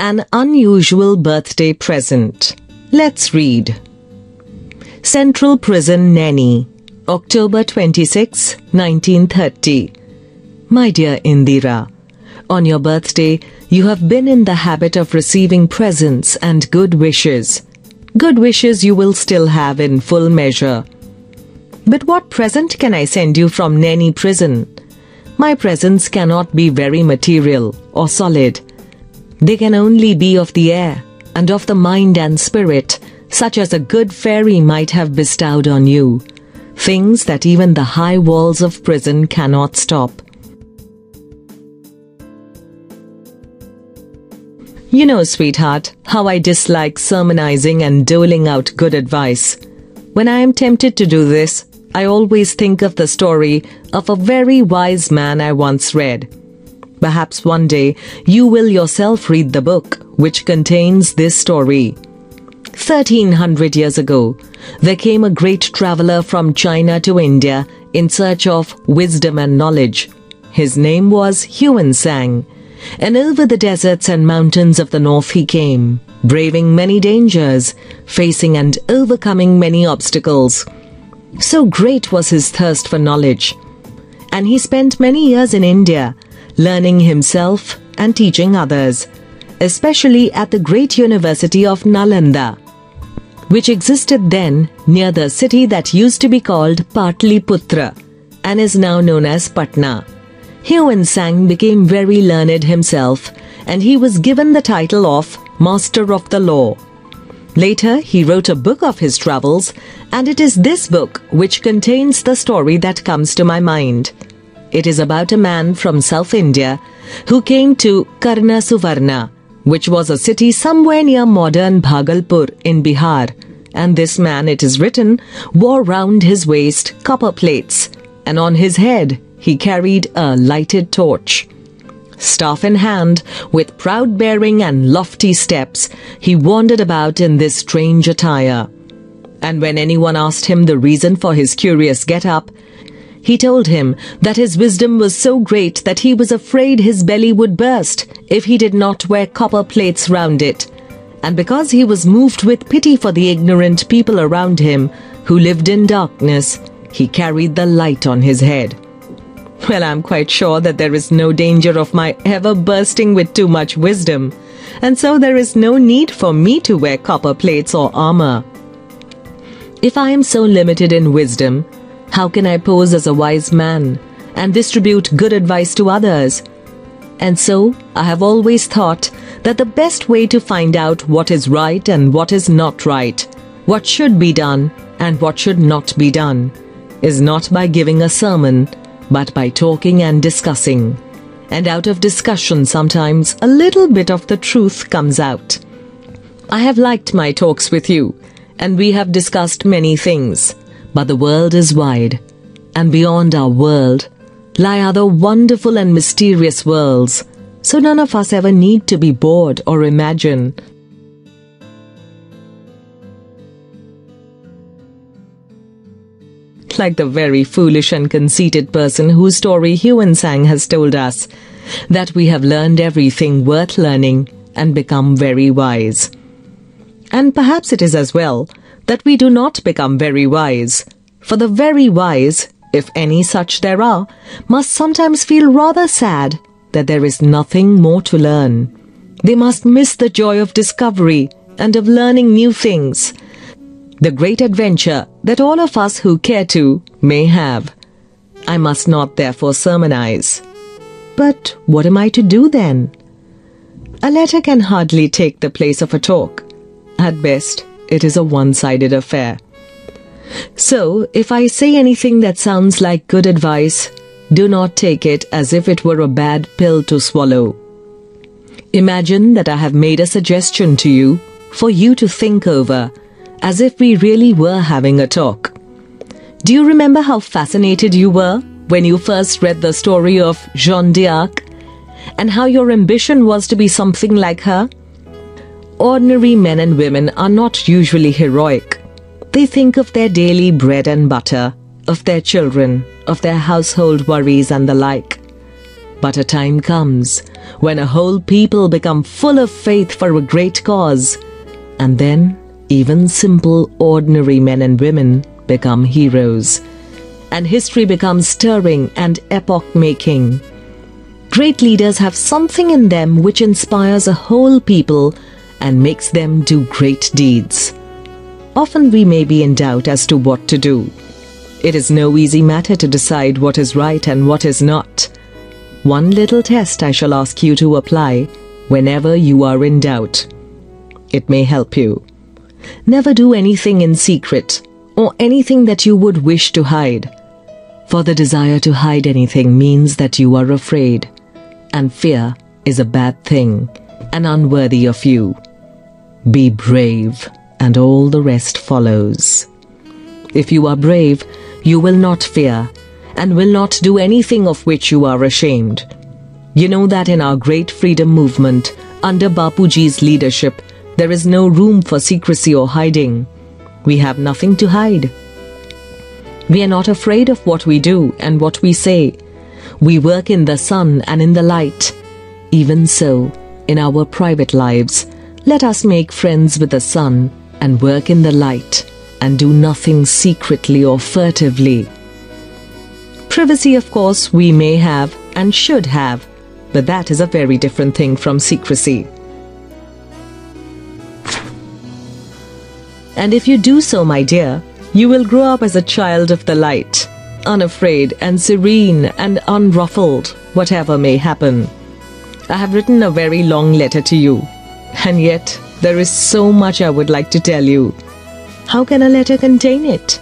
An unusual birthday present. Let's read. Central Prison Naini, October 26, 1930. My dear Indira, on your birthday, you have been in the habit of receiving presents and good wishes. Good wishes you will still have in full measure. But what present can I send you from Naini prison? My presents cannot be very material or solid. They can only be of the air and of the mind and spirit, such as a good fairy might have bestowed on you. Things that even the high walls of prison cannot stop. You know, sweetheart, how I dislike sermonizing and doling out good advice. When I am tempted to do this, I always think of the story of a very wise man I once read. Perhaps one day you will yourself read the book which contains this story. 1300 years ago, there came a great traveler from China to India in search of wisdom and knowledge. His name was Huan Sang, and over the deserts and mountains of the north he came, braving many dangers, facing and overcoming many obstacles. So great was his thirst for knowledge, and he spent many years in India, learning himself and teaching others, especially at the great University of Nalanda, which existed then near the city that used to be called Patliputra and is now known as Patna. Huan Sang became very learned himself, and he was given the title of Master of the Law. Later, he wrote a book of his travels, and it is this book which contains the story that comes to my mind. It is about a man from South India who came to Karnasuvarna, which was a city somewhere near modern Bhagalpur in Bihar. And this man, it is written, wore round his waist copper plates, and on his head he carried a lighted torch. Staff in hand, with proud bearing and lofty steps, he wandered about in this strange attire. And when anyone asked him the reason for his curious get-up, he told him that his wisdom was so great that he was afraid his belly would burst if he did not wear copper plates round it. And because he was moved with pity for the ignorant people around him who lived in darkness, he carried the light on his head. Well, I'm quite sure that there is no danger of my ever bursting with too much wisdom, and so there is no need for me to wear copper plates or armor. If I am so limited in wisdom, how can I pose as a wise man and distribute good advice to others? And so, I have always thought that the best way to find out what is right and what is not right, what should be done and what should not be done, is not by giving a sermon, but by talking and discussing. And out of discussion sometimes a little bit of the truth comes out. I have liked my talks with you, and we have discussed many things. But the world is wide, and beyond our world lie other wonderful and mysterious worlds, so none of us ever need to be bored or imagine. Like the very foolish and conceited person whose story Huan Sang has told us, that we have learned everything worth learning and become very wise. And perhaps it is as well that we do not become very wise, for the very wise, if any such there are, must sometimes feel rather sad that there is nothing more to learn. They must miss the joy of discovery and of learning new things, the great adventure that all of us who care to may have. I must not therefore sermonize. But what am I to do then? A letter can hardly take the place of a talk. At best, it is a one-sided affair. So, if I say anything that sounds like good advice, do not take it as if it were a bad pill to swallow. Imagine that I have made a suggestion to you for you to think over, as if we really were having a talk. Do you remember how fascinated you were when you first read the story of Jeanne d'Arc, and how your ambition was to be something like her? Ordinary men and women are not usually heroic. They think of their daily bread and butter, of their children, of their household worries and the like. But a time comes when a whole people become full of faith for a great cause, and then even simple, ordinary men and women become heroes, and history becomes stirring and epoch-making. Great leaders have something in them which inspires a whole people and makes them do great deeds. Often we may be in doubt as to what to do. It is no easy matter to decide what is right and what is not. One little test I shall ask you to apply whenever you are in doubt. It may help you. Never do anything in secret or anything that you would wish to hide. For the desire to hide anything means that you are afraid, and fear is a bad thing and unworthy of you. Be brave, and all the rest follows. If you are brave, you will not fear, and will not do anything of which you are ashamed. You know that in our great freedom movement, under Bapuji's leadership, there is no room for secrecy or hiding. We have nothing to hide. We are not afraid of what we do and what we say. We work in the sun and in the light. Even so, in our private lives, let us make friends with the sun and work in the light, and do nothing secretly or furtively. Privacy, of course, we may have and should have, but that is a very different thing from secrecy. And if you do so, my dear, you will grow up as a child of the light, unafraid and serene and unruffled, whatever may happen. I have written a very long letter to you, and yet there is so much I would like to tell you. How can a letter contain it?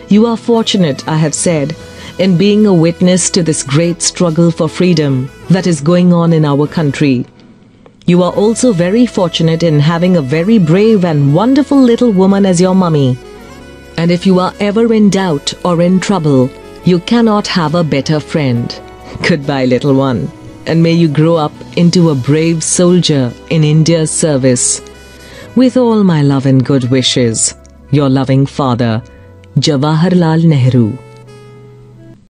You are fortunate, I have said, in being a witness to this great struggle for freedom that is going on in our country. You are also very fortunate in having a very brave and wonderful little woman as your mummy. And if you are ever in doubt or in trouble, you cannot have a better friend. Goodbye, little one, and may you grow up into a brave soldier in India's service. With all my love and good wishes, your loving father, Jawaharlal Nehru.